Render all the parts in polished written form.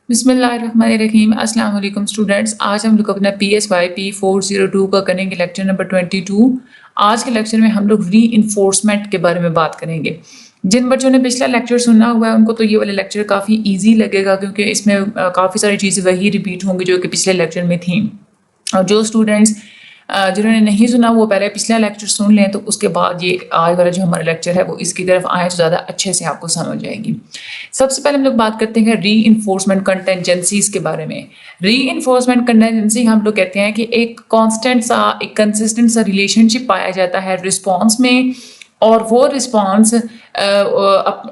بسم اللہ الرحمن الرحیم۔ السلام علیکم اسٹوڈینٹس، آج ہم لوگ اپنا PSYP 402 کا کریں گے لیکچر نمبر 22۔ آج کے لیکچر میں ہم لوگ ری انفورسمنٹ کے بارے میں بات کریں گے۔ جن بچوں نے پچھلا لیکچر سنا ہوا ہے ان کو تو یہ والا لیکچر کافی ایزی لگے گا، کیونکہ اس میں کافی ساری چیزیں وہی ریپیٹ ہوں گی جو کہ پچھلے لیکچر میں تھیں۔ اور جو اسٹوڈینٹس جنہوں نے نہیں سنا وہ پہلے پچھلا لیکچر سن لیں، تو اس کے بعد یہ آج والا جو ہمارا لیکچر ہے وہ اس کی طرف آئیں تو زیادہ اچھے سے آپ کو سمجھ جائے گی۔ سب سے پہلے ہم لوگ بات کرتے ہیں ری انفورسمنٹ کنٹینجنسیز کے بارے میں۔ ری انفورسمنٹ کنٹینجنسی ہم لوگ کہتے ہیں کہ ایک کانسٹنٹ سا، ایک کنسسٹنٹ سا ریلیشن شپ پایا جاتا ہے رسپانس میں، اور وہ رسپانس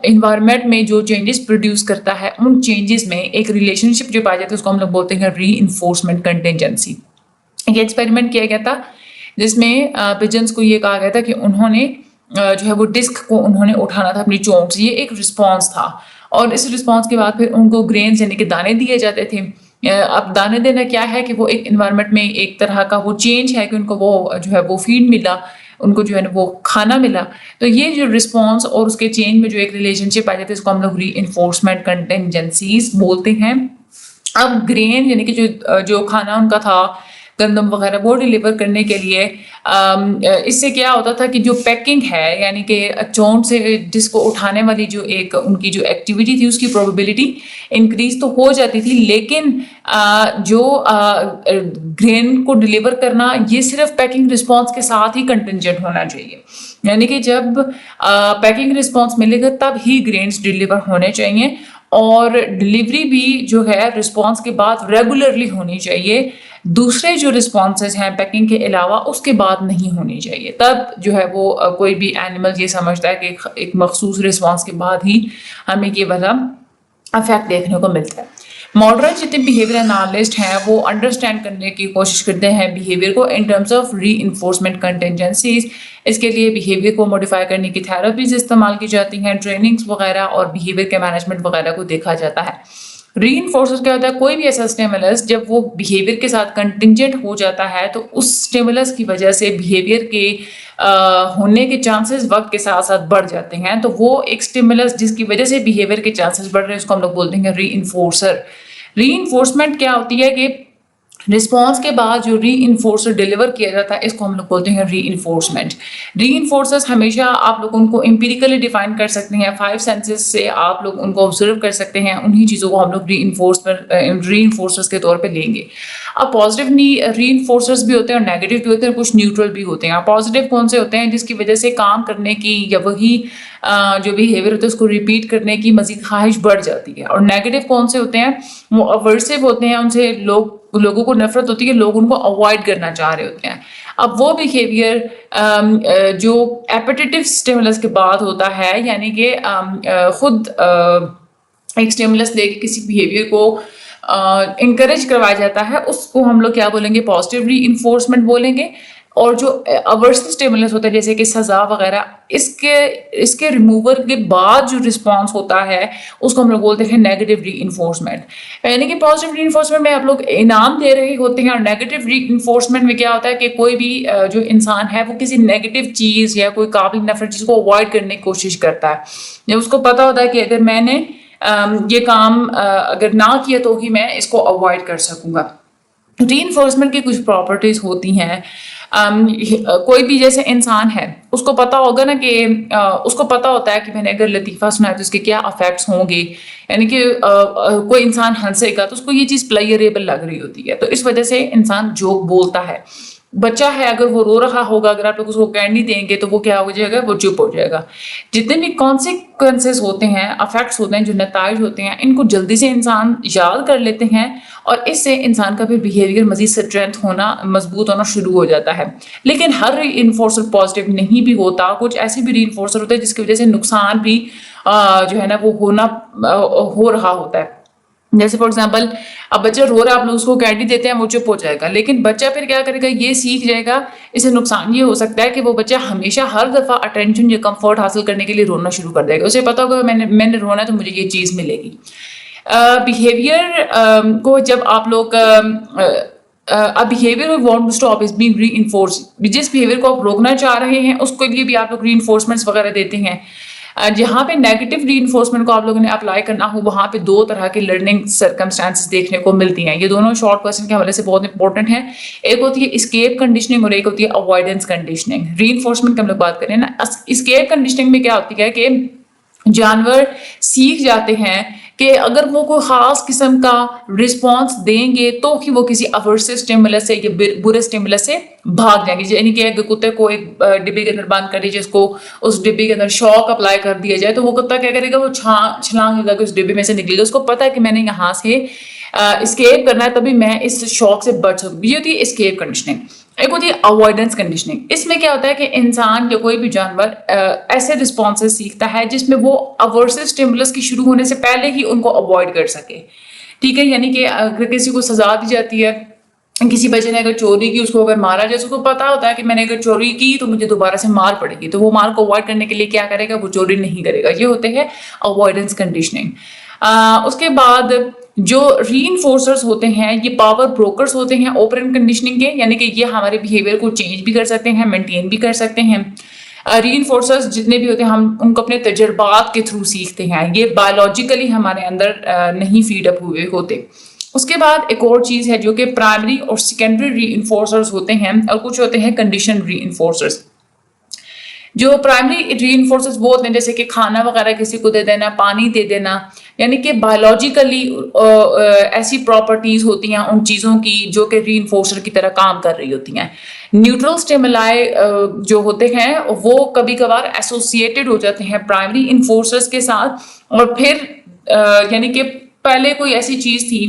انوائرمنٹ میں جو چینجز پروڈیوس کرتا ہے ان چینجز میں ایک ریلیشن شپ جو پایا جاتا ہے اس کو ہم لوگ بولتے ہیں ری انفورسمنٹ کنٹینجنسی۔ یہ ایکسپیریمنٹ کیا گیا تھا جس میں پجنس کو یہ کہا گیا تھا کہ انہوں نے جو ہے وہ ڈسک کو انہوں نے اٹھانا تھا اپنی چونچ سے، یہ ایک رسپانس تھا، اور اس رسپانس کے بعد پھر ان کو گرینز یعنی کہ دانے دیے جاتے تھے۔ اب دانے دینا کیا ہے کہ وہ ایک انوائرمنٹ میں ایک طرح کا وہ چینج ہے کہ ان کو وہ جو ہے وہ فیڈ ملا، ان کو جو ہے وہ کھانا ملا۔ تو یہ جو رسپانس اور اس کے چینج میں جو ایک ریلیشن شپ آ جاتی ہے اس کو ہم لوگ ری انفورسمنٹ کنٹینجنسیز بولتے ہیں۔ اب گرین یعنی کہ جو کھانا ان کا تھا، گندم وغیرہ، وہ ڈیلیور کرنے کے لیے اس سے کیا ہوتا تھا کہ جو پیکنگ ہے یعنی کہ چونچ سے جس کو اٹھانے والی جو ایک ان کی جو ایکٹیویٹی تھی اس کی پروبیبلٹی انکریز تو ہو جاتی تھی، لیکن جو گرین کو ڈیلیور کرنا یہ صرف پیکنگ رسپانس کے ساتھ ہی کنٹینجنٹ ہونا چاہیے، یعنی کہ جب پیکنگ رسپانس ملے گا تب ہی گرینز ڈیلیور ہونے چاہیے، اور ڈلیوری بھی جو ہے رسپانس کے بعد ریگولرلی ہونی چاہیے۔ دوسرے جو رسپانسز ہیں پیکنگ کے علاوہ اس کے بعد نہیں ہونی چاہیے، تب جو ہے وہ کوئی بھی اینیمل یہ سمجھتا ہے کہ ایک مخصوص رسپانس کے بعد ہی ہمیں یہ والا افیکٹ دیکھنے کو ملتا ہے۔ ماڈرن جتنے بیہیویئر انالسٹ ہیں وہ انڈرسٹینڈ کرنے کی کوشش کرتے ہیں بیہیویئر کو in terms of reinforcement contingencies. اس کے لیے بیہیویئر کو موڈیفائی کرنے کی تھراپیز استعمال کی جاتی ہیں، ٹریننگز وغیرہ اور بیہیویئر کے مینجمنٹ وغیرہ کو دیکھا جاتا ہے۔ ری انفورسر کیا ہوتا ہے؟ کوئی بھی ایسا اسٹیمولس جب وہ بیہیویئر کے ساتھ کنٹینجنٹ ہو جاتا ہے تو اس اسٹیمولس کی وجہ سے بیہیویئر کے ہونے کے چانسز وقت کے ساتھ ساتھ بڑھ جاتے ہیں، تو وہ ایک اسٹیمولس جس کی وجہ سے بیہیویئر کے چانسز بڑھ رہے ہیں اس کو ہم لوگ بولتے ہیں ری انفورسر۔ ری انفورسمنٹ کیا ہوتی ہے کہ رسپانس کے بعد جو ری انفورسر ڈیلیور کیا جاتا ہے اس کو ہم لوگ بولتے ہیں ری انفورسمنٹ۔ ری انفورسرز ہمیشہ آپ لوگ ان کو امپیریکلی ڈیفائن کر سکتے ہیں، 5 سینسز سے آپ لوگ ان کو آبزرو کر سکتے ہیں، انہی چیزوں کو ہم لوگ ری انفورسرز کے طور پہ لیں گے۔ اب پازیٹیو ری انفورسرز بھی ہوتے ہیں اور نیگیٹو بھی ہوتے ہیں اور کچھ نیوٹرل بھی ہوتے ہیں۔ پازیٹیو کون سے ہوتے ہیں؟ جس کی وجہ سے کام کرنے کی یا وہی جو بیہیویئر ہوتا ہے اس کو ریپیٹ کرنے کی مزید خواہش بڑھ جاتی ہے۔ اور نیگیٹو کون سے ہوتے ہیں؟ وہ اورسو ہوتے ہیں، ان سے لوگوں کو نفرت ہوتی ہے، لوگ ان کو اوائڈ کرنا چاہ رہے ہوتے ہیں۔ اب وہ بیہیویئر جو ایپیٹیٹو اسٹیمولس کے بعد ہوتا ہے، یعنی کہ خود ایک اسٹیمولس لے کے کسی بیہیویئر کو انکریج کروایا جاتا ہے، اس کو ہم لوگ کیا بولیں گے؟ پازیٹیو ری انفورسمنٹ بولیں گے۔ اور جو اورسل اسٹیمولس ہوتا ہے جیسے کہ سزا وغیرہ، اس کے ریموول کے بعد جو رسپانس ہوتا ہے اس کو ہم لوگ بولتے ہیں نیگیٹو ری انفورسمنٹ۔ یعنی کہ پازیٹیو ری انفورسمنٹ میں آپ لوگ انعام دے رہے ہوتے ہیں، اور نیگیٹو ری انفورسمنٹ میں کیا ہوتا ہے کہ کوئی بھی جو انسان ہے وہ کسی نیگیٹو چیز یا کوئی قابل نفرت چیز کو اوائڈ کرنے کی کوشش کرتا ہے، جب اس کو پتا ہوتا ہے کہ اگر میں نے یہ کام اگر نہ کیا تو ہی میں اس کو اوائڈ کر سکوں گا۔ ری انفورسمنٹ کی کچھ پراپرٹیز ہوتی ہیں۔ کوئی بھی جیسے انسان ہے اس کو پتا ہوگا نا کہ اس کو پتا ہوتا ہے کہ میں نے اگر لطیفہ سنا ہے تو اس کے کیا افیکٹس ہوں گے، یعنی کہ کوئی انسان ہنسے گا تو اس کو یہ چیز پلیئریبل لگ رہی ہوتی ہے، تو اس وجہ سے انسان جوک بولتا ہے۔ بچہ ہے اگر وہ رو رہا ہوگا، اگر آپ لوگ اس کو کینڈی دیں گے تو وہ کیا ہو جائے گا؟ وہ چپ ہو جائے گا۔ جتنے بھی کانسیکوینسز ہوتے ہیں، افیکٹس ہوتے ہیں، جو نتائج ہوتے ہیں، ان کو جلدی سے انسان یاد کر لیتے ہیں، اور اس سے انسان کا پھر بیہیویئر مزید اسٹرینتھ ہونا، مضبوط ہونا شروع ہو جاتا ہے۔ لیکن ہر ری انفورسر پازیٹیو نہیں بھی ہوتا، کچھ ایسے بھی ری انفورسر ہوتے ہیں جس کی وجہ سے نقصان بھی جو ہے نا وہ ہو رہا ہوتا ہے۔ جیسے فار ایگزامپل اب بچہ رو رہا ہے، آپ لوگ اس کو کینڈی دیتے ہیں، وہ چپ ہو جائے گا، لیکن بچہ پھر کیا کرے گا؟ یہ سیکھ جائے گا۔ اس سے نقصان یہ ہو سکتا ہے کہ وہ بچہ ہمیشہ ہر دفعہ اٹینشن یا کمفرٹ حاصل کرنے کے لیے رونا شروع کر دے گا۔ اسے پتا ہوگا میں نے رونا ہے تو مجھے یہ چیز ملے گی۔ بیہیویئر کو جب آپ لوگ behavior we want to stop is being reinforced، جس بیہیویئر کو آپ روکنا چاہ رہے ہیں اس کے لیے بھی آپ لوگ ری انفورسمنٹس وغیرہ دیتے ہیں۔ جہاں پہ نیگیٹو ری انفورسمنٹ کو آپ لوگوں نے اپلائی کرنا ہو وہاں پہ دو طرح کی لرننگ سرکمسٹانسز دیکھنے کو ملتی ہیں. یہ دونوں شارٹ کوسچن کے حوالے سے بہت امپورٹنٹ ہیں. ایک ہوتی ہے اسکیپ کنڈیشننگ اور ایک ہوتی ہے اوائڈنس کنڈیشننگ. ری انفورسمنٹ کی ہم لوگ بات کریں نا, اسکیپ کنڈیشننگ میں کیا ہوتی ہے کہ جانور سیکھ جاتے ہیں کہ اگر وہ کوئی خاص قسم کا رسپانس دیں گے تو کہ وہ کسی اورسو اسٹیمولس سے یا برے اسٹیمولس سے بھاگ جائیں گے. یعنی کہ اگر کتے کو ایک ڈبے کے اندر بند کر دیجیے, اس کو اس ڈبے کے اندر شاک اپلائی کر دیا جائے تو وہ کتا کیا کرے گا, وہ چھلانگ لگا کے اس ڈبے میں سے نکلے گا. اس کو پتا ہے کہ میں نے یہاں سے اسکیپ کرنا ہے تبھی میں اس شاک سے بچ سکوں. یہ ہوتی ہے اسکیپ کنڈیشننگ. ایک ہوتی ہے اوائڈنس کنڈیشننگ. اس میں کیا ہوتا ہے کہ انسان یا کوئی بھی جانور ایسے رسپانسز سیکھتا ہے جس میں وہ اورسو اسٹیمولس کی شروع ہونے سے پہلے ہی ان کو اوائڈ کر سکے. ٹھیک ہے, یعنی کہ اگر کسی کو سزا دی جاتی ہے, کسی بچے نے اگر چوری کی, اس کو اگر مارا جائے, اس کو پتا ہوتا ہے کہ میں نے اگر چوری کی تو مجھے دوبارہ سے مار پڑے گی, تو وہ مار کو اوائڈ کرنے کے لیے کیا کرے گا, وہ چوری نہیں کرے گا. یہ ہوتے ہیں اوائڈنس کنڈیشننگ. اس کے بعد جو ری انفورسرز ہوتے ہیں یہ پاور بروکرز ہوتے ہیں اوپرنٹ کنڈیشننگ کے, یعنی کہ یہ ہمارے بیہیویئر کو چینج بھی کر سکتے ہیں, مینٹین بھی کر سکتے ہیں. ری انفورسرز جتنے بھی ہوتے ہیں ہم ان کو اپنے تجربات کے تھرو سیکھتے ہیں, یہ بایولوجیکلی ہمارے اندر نہیں فیڈ اپ ہوئے ہوتے. اس کے بعد ایک اور چیز ہے جو کہ پرائمری اور سیکنڈری ری انفورسرز ہوتے ہیں, اور کچھ ہوتے ہیں کنڈیشن ری انفورسرز. جو پرائمری ری انفورسرز وہ ہوتے ہیں جیسے کہ کھانا وغیرہ کسی کو دے دینا, پانی دے دینا, یعنی کہ بایولوجیکلی ایسی پراپرٹیز ہوتی ہیں ان چیزوں کی جو کہ ری انفورسر کی طرح کام کر رہی ہوتی ہیں. نیوٹرل سٹیمولائی جو ہوتے ہیں وہ کبھی کبھار ایسوسیٹڈ ہو جاتے ہیں پرائمری انفورسرز کے ساتھ, اور پھر یعنی کہ پہلے کوئی ایسی چیز تھی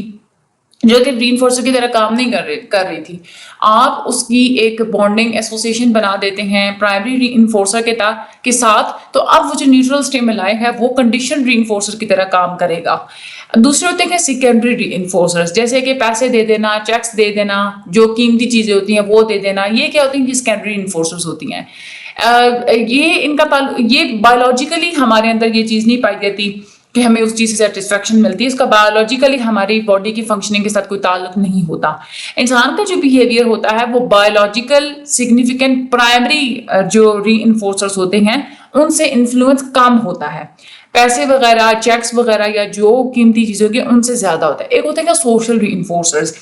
جو کہ ری انفورسر کی طرح کام نہیں کر رہی تھی, آپ اس کی ایک بانڈنگ ایسوسیشن بنا دیتے ہیں پرائمری ری انفورسر کے ساتھ, تو اب وہ جو نیوٹرل سٹیمولائی ہے وہ کنڈیشن ری انفورسر کی طرح کام کرے گا. دوسرے ہوتے ہیں سیکنڈری ری انفورسرز, جیسے کہ پیسے دے دینا, چیکس دے دینا, جو قیمتی چیزیں ہوتی ہیں وہ دے دینا. یہ کیا ہوتی ہیں, یہ سیکنڈری انفورسرز ہوتی ہیں. یہ ان کا یہ بایولوجیکلی ہمارے اندر یہ چیز نہیں پائی جاتی کہ ہمیں اس چیز سے سیٹسفیکشن ملتی ہے, اس کا بایولوجیکلی ہماری باڈی کی فنکشننگ کے ساتھ کوئی تعلق نہیں ہوتا. انسان کا جو بیہیویئر ہوتا ہے وہ بایولوجیکل سگنیفیکنٹ پرائمری جو ری انفورسرز ہوتے ہیں ان سے انفلوئنس کم ہوتا ہے. پیسے وغیرہ, چیکس وغیرہ یا جو قیمتی چیزوں کے ان سے زیادہ ہوتا ہے. ایک ہوتے ہیں سوشل ری انفورسرز,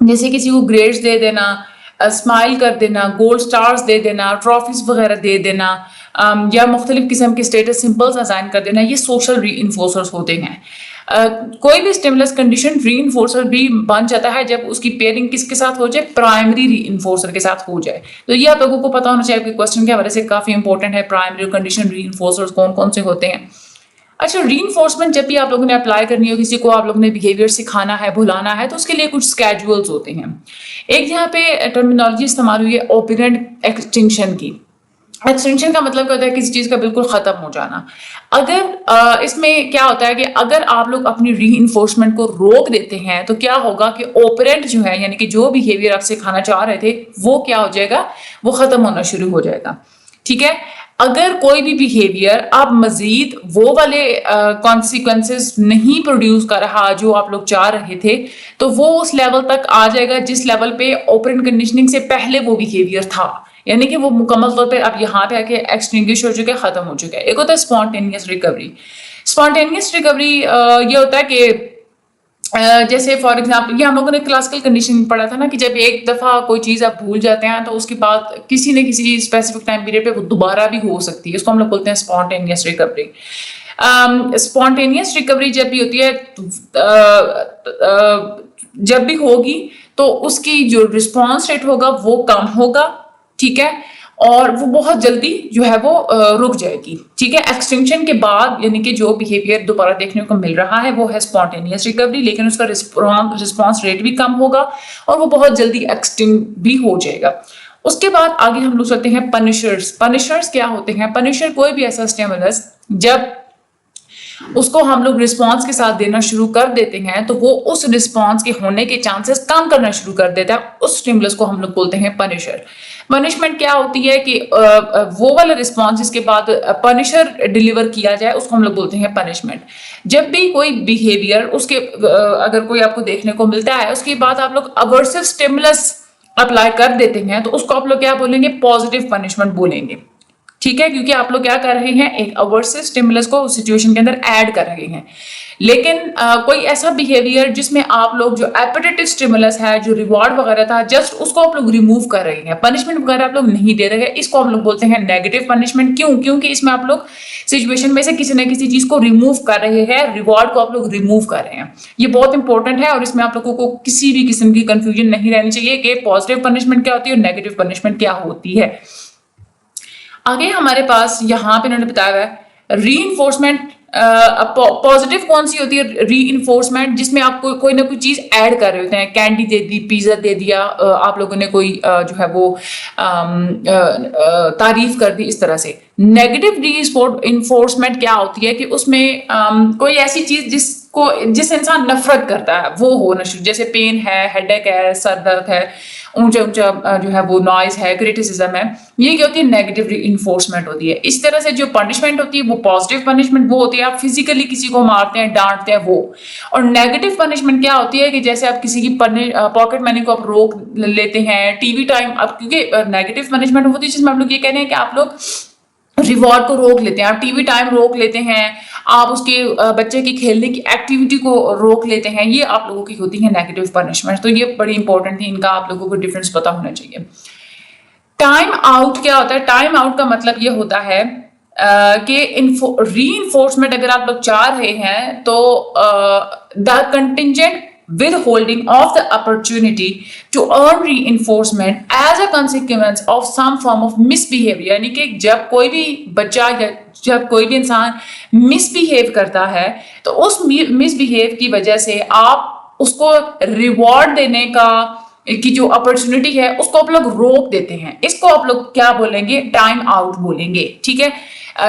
جیسے کسی کو گریڈز دے دینا, اسمائل کر دینا, گولڈ سٹارز دے دینا, ٹرافیز وغیرہ دے دینا, یا مختلف قسم کے اسٹیٹس سمبلز اسائن کر دینا, یہ سوشل ری انفورسرز ہوتے ہیں. کوئی بھی اسٹیمولس کنڈیشن ری انفورسر بھی بن جاتا ہے جب اس کی پیئرنگ کس کے ساتھ ہو جائے, پرائمری ری انفورسر کے ساتھ ہو جائے. تو یہ آپ لوگوں کو پتا ہونا چاہیے کہ کوسچن کے حوالے سے کافی امپورٹنٹ ہے, پرائمری اور کنڈیشن ری انفورسرز کون کون سے ہوتے ہیں. اچھا, ری انفورسمنٹ جب بھی آپ لوگوں نے اپلائی کرنی ہو, کسی کو آپ لوگوں نے بیہیویئر سکھانا ہے, بھلانا ہے, تو اس کے لیے کچھ اسکیجولز ہوتے ہیں. ایک یہاں پہ ٹرمینالوجی استعمال ہوئی ہے اوپرنٹ ایکسٹنکشن کی. ایکسٹنکشن کا مطلب کیا ہوتا ہے, کسی چیز کا بالکل ختم ہو جانا. اگر اس میں کیا ہوتا ہے کہ اگر آپ لوگ اپنی ری انفورسمنٹ کو روک دیتے ہیں تو کیا ہوگا کہ اوپرنٹ جو ہے, یعنی کہ جو بیہیویئر آپ سکھانا چاہ رہے تھے وہ کیا ہو جائے گا, وہ ختم ہونا شروع ہو جائے گا. ٹھیک ہے, اگر کوئی بھی بیہیویئر آپ مزید وہ والے کانسیکوینسز نہیں پروڈیوس کر رہا جو آپ لوگ چاہ رہے تھے, تو وہ اس لیول تک آ جائے گا جس لیول پہ اوپرنٹ کنڈیشننگ سے پہلے وہ بیہیویئر تھا, یعنی کہ وہ مکمل طور پہ اب یہاں پہ آ کے ایکسٹنگوش ہو چکا ہے, ختم ہو چکا ہے. ایک ہوتا ہے اسپونٹینیس ریکوری. اسپونٹینیس ریکوری یہ ہوتا ہے کہ جیسے فار ایگزامپل یہ ہم لوگوں نے کلاسیکل کنڈیشن پڑھا تھا نا, کہ جب ایک دفعہ کوئی چیز آپ بھول جاتے ہیں تو اس کے بعد کسی نہ کسی اسپیسیفک ٹائم پیریڈ پہ وہ دوبارہ بھی ہو سکتی ہے. اس کو ہم لوگ بولتے ہیں اسپونٹینیس ریکوری. اسپونٹینیس ریکوری جب بھی ہوتی ہے, جب بھی ہوگی تو اس کی جو رسپانس ریٹ ہوگا وہ کم ہوگا. ٹھیک ہے, اور وہ بہت جلدی جو ہے وہ رک جائے گی. ٹھیک ہے, ایکسٹنکشن کے بعد یعنی کہ جو بیہیویئر دوبارہ دیکھنے کو مل رہا ہے وہ ہے اسپونٹینیس ریکوری, لیکن اس کا رسپانس ریٹ بھی کم ہوگا اور وہ بہت جلدی ایکسٹنکٹ بھی ہو جائے گا. اس کے بعد آگے ہم لوگ چلتے ہیں پنشرز. پنشرز کیا ہوتے ہیں, پنشر کوئی بھی ایسا اسٹیمولس جب اس کو ہم لوگ رسپانس کے ساتھ دینا شروع کر دیتے ہیں تو وہ اس رسپانس کے ہونے کے چانسز کم کرنا شروع کر دیتا ہے, اس اسٹیمولس کو ہم لوگ بولتے ہیں پنشر. پنشمنٹ کیا ہوتی ہے کہ وہ والا رسپانس جس کے بعد پنشر ڈیلیور کیا جائے اس کو ہم لوگ بولتے ہیں پنشمنٹ. جب بھی کوئی بیہیویئر اس کے اگر کوئی آپ کو دیکھنے کو ملتا ہے اس کے بعد آپ لوگ اورسو اسٹیمولس اپلائی کر دیتے ہیں تو اس کو آپ لوگ کیا بولیں گے, پازیٹیو پنشمنٹ بولیں گے. ٹھیک ہے, کیونکہ آپ لوگ کیا کر رہے ہیں, ایک aversive stimulus کو سچویشن کے اندر ایڈ کر رہے ہیں. لیکن کوئی ایسا بیہیویئر جس میں آپ لوگ جو ایپیٹیٹو اسٹیمولس ہے, جو ریوارڈ وغیرہ تھا, جسٹ اس کو آپ لوگ ریموو کر رہے ہیں, پنشمنٹ وغیرہ آپ لوگ نہیں دے رہے ہیں, اس کو ہم لوگ بولتے ہیں نیگیٹو پنشمنٹ. کیوں؟ کیونکہ اس میں آپ لوگ سچویشن میں سے کسی نہ کسی چیز کو ریموو کر رہے ہیں, ریوارڈ کو آپ لوگ ریموو کر رہے ہیں. یہ بہت انپورٹنٹ ہے اور اس میں آپ لوگوں کو کسی بھی قسم کی کنفیوژن نہیں رہنی چاہیے کہ پازیٹیو پنشمنٹ کیا ہوتی ہے اور نیگیٹو پنشمنٹ کیا ہوتی ہے. آگے ہمارے پاس یہاں پہ انہوں نے بتایا ہوا ہے ری انفورسمنٹ. پازیٹیو کون سی ہوتی ہے؟ ری انفورسمنٹ جس میں آپ کوئی نہ کوئی چیز ایڈ کر رہے ہوتے ہیں, کینڈی دے دی, پیزا دے دیا, آپ لوگوں نے کوئی جو ہے وہ تعریف کر دی, اس طرح سے. نیگیٹو ری انفورسمنٹ کیا ہوتی ہے کہ اس میں کوئی ایسی چیز جس انسان نفرت کرتا ہے وہ ہونا شروع, جیسے پین ہے, ہیڈ ایک ہے, سر درد ہے, اونچا جو ہے وہ نوائز ہے, کریٹیسزم ہے, یہ کیا ہوتی ہے؟ نیگیٹو ری انفورسمنٹ ہوتی ہے. اس طرح سے جو پنشمنٹ ہوتی ہے وہ پازیٹیو پنشمنٹ وہ ہوتی ہے, آپ فزیکلی کسی کو مارتے ہیں, ڈانٹتے ہیں وہ. اور نیگیٹو پنشمنٹ کیا ہوتی ہے کہ جیسے آپ کسی کی پاکٹ منی کو آپ روک لیتے ہیں, ٹی وی ٹائم, اب کیونکہ نیگیٹو پنشمنٹ ہوتی ہے جس میں آپ لوگ یہ کہہ رہے ہیں کہ آپ لوگ ریوارڈ کو روک لیتے ہیں, آپ ٹی وی ٹائم روک لیتے ہیں, آپ اس کے بچے کی کھیلنے کی ایکٹیویٹی کو روک لیتے ہیں, یہ آپ لوگوں کی ہوتی ہے نیگیٹو پنشمنٹ. تو یہ بڑی انپورٹنٹ ہے, ان کا آپ لوگوں کو ڈفرینس پتا ہونا چاہیے. ٹائم آؤٹ کیا ہوتا ہے؟ ٹائم آؤٹ کا مطلب یہ ہوتا ہے کہ ری انفورسمنٹ اگر آپ لوگ چاہ رہے ہیں تو دا contingent withholding of the opportunity to earn reinforcement as a consequence of some form of misbehavior. یعنی کہ جب کوئی بھی بچہ یا جب کوئی بھی انسان مس بہیو کرتا ہے تو اس مس بہیو کی وجہ سے آپ اس کو ریوارڈ دینے کی جو اپرچونٹی ہے اس کو آپ لوگ روک دیتے ہیں. اس کو آپ لوگ کیا بولیں گے؟ ٹائم آؤٹ بولیں گے. ٹھیک ہے,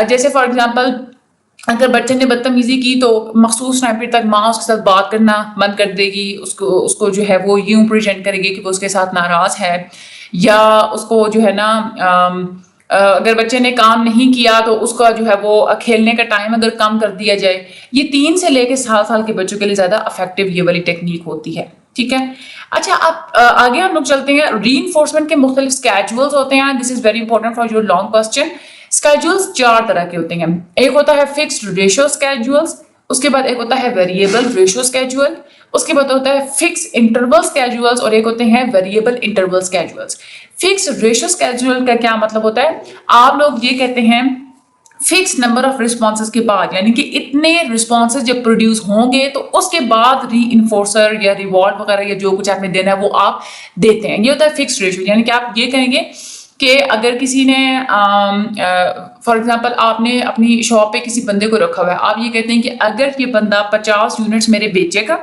جیسے فار ایگزامپل اگر بچے نے بدتمیزی کی تو مخصوص ٹائم پہ تک ماں اس کے ساتھ بات کرنا بند کر دے گی, اس کو جو ہے وہ یوں پریزنٹ کرے گی کہ وہ اس کے ساتھ ناراض ہے, یا اس کو جو ہے نا اگر بچے نے کام نہیں کیا تو اس کا جو ہے وہ کھیلنے کا ٹائم اگر کم کر دیا جائے. یہ 3 سے لے کے 7 سال کے بچوں کے لیے زیادہ افیکٹو یہ والی ٹیکنیک ہوتی ہے. ٹھیک ہے, اچھا اب آگے ہم لوگ چلتے ہیں. ری انفورسمنٹ کے مختلف اسکیجولز ہوتے ہیں. This is very important for your long question. Schedules 4 طرح کے ہوتے ہیں. ایک ہوتا ہے فکسڈ ریشو اسکیجولز, اس کے بعد ایک ہوتا ہے ویریبل ریشو اسکیجول, اس کے بعد ہوتا ہے فکس انٹرول اسکیجولز, اور ایک ہوتے ہیں variable interval schedules. Fix ratio schedule کا کیا مطلب ہوتا ہے؟ آپ لوگ یہ کہتے ہیں فکس نمبر آف رسپانسز کے بعد, یعنی کہ اتنے رسپانسز جب پروڈیوس ہوں گے تو اس کے بعد ری انفورسر یا ریوارڈ وغیرہ یا جو کچھ آپ نے دینا ہے وہ آپ دیتے ہیں. یہ ہوتا ہے فکس ریشو. یعنی کہ آپ یہ کہیں گے کہ اگر کسی نے فار ایگزامپل آپ نے اپنی شاپ پہ کسی بندے کو رکھا ہوا ہے, آپ یہ کہتے ہیں کہ اگر یہ بندہ 50 یونٹس میرے بیچے گا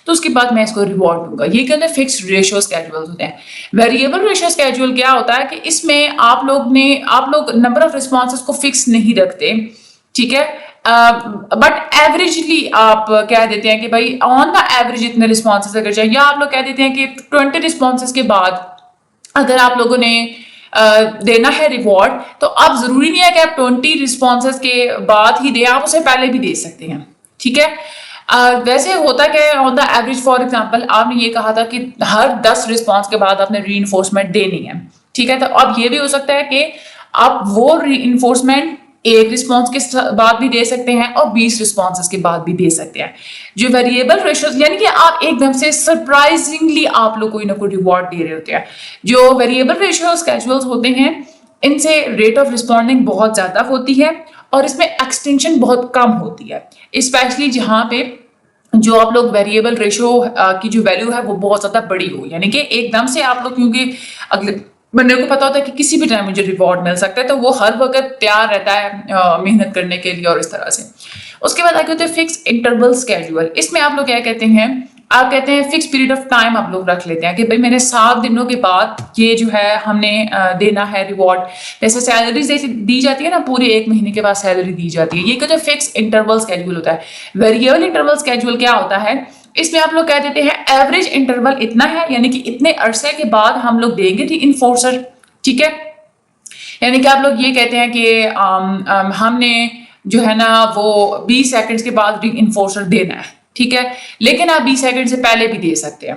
تو اس کے بعد میں اس کو ریوارڈ دوں گا. یہ کہتے ہیں فکس ریشو اسکیجول ہوتے ہیں. ویریبل ریشو اسکیجول کیا ہوتا ہے کہ اس میں آپ لوگ نمبر آف رسپانسز کو فکس نہیں رکھتے. ٹھیک ہے, بٹ ایوریجلی آپ کہہ دیتے ہیں کہ بھائی آن دا ایوریج اتنے رسپانسز اگر چاہیے, یا آپ لوگ کہہ دیتے ہیں کہ 20 رسپانسز کے بعد اگر آپ لوگوں نے دینا ہے ریوارڈ تو اب ضروری نہیں ہے کہ آپ 20 رسپانسز کے بعد ہی دیں, آپ اسے پہلے بھی دے سکتے ہیں. ٹھیک ہے, ویسے ہوتا کہ آن دا ایوریج فار ایگزامپل آپ نے یہ کہا تھا کہ ہر 10 رسپانس کے بعد آپ نے ری انفورسمنٹ دینی ہے. ٹھیک ہے, تو اب یہ بھی ہو سکتا ہے کہ آپ وہ ری انفورسمنٹ 1 رسپانس کے بعد بھی دے سکتے ہیں اور 20 رسپانسز کے بعد بھی دے سکتے ہیں. جو ویریبل ریشوز یعنی کہ آپ ایک دم سے سرپرائزنگلی آپ لوگ کوئی نہ کوئی ریوارڈ دے رہے ہوتے ہیں. جو ویریبل ریشوز کیجولز ہوتے ہیں ان سے ریٹ آف رسپونڈنگ بہت زیادہ ہوتی ہے اور اس میں ایکسٹینشن بہت کم ہوتی ہے, اسپیشلی جہاں پہ جو آپ لوگ ویریبل ریشو کی جو ویلیو ہے وہ بہت زیادہ بڑی ہو. یعنی کہ ایک دم سے آپ لوگ, کیونکہ اگلے بندے کو پتا ہوتا ہے کہ کسی بھی ٹائم مجھے ریوارڈ مل سکتا ہے, تو وہ ہر وقت تیار رہتا ہے محنت کرنے کے لیے اور اس طرح سے. اس کے بعد آگے ہوتے ہیں فکس انٹرول اسکیجول. اس میں آپ لوگ کیا کہتے ہیں, آپ کہتے ہیں فکس پیریڈ آف ٹائم آپ لوگ رکھ لیتے ہیں کہ بھائی میں نے 7 دنوں کے بعد یہ جو ہے ہم نے دینا ہے ریوارڈ. جیسے سیلریز دی جاتی ہے نا, پورے 1 مہینے کے بعد سیلری دی جاتی ہے, یہ کہتے ہیں فکس انٹرول اسکیجول ہوتا ہے. ویریبل انٹرول اسکیجول کیا ہوتا ہے؟ اس میں آپ لوگ کہہ دیتے ہیں ایوریج انٹرول اتنا ہے, یعنی کہ اتنے عرصے کے بعد ہم لوگ دیں گے ری انفورسر. ٹھیک ہے, یعنی کہ آپ لوگ یہ کہتے ہیں کہ ہم نے جو ہے نا وہ 20 سیکنڈز کے بعد ری انفورسر دینا ہے. ٹھیک ہے, لیکن آپ 20 سیکنڈ سے پہلے بھی دے سکتے ہیں.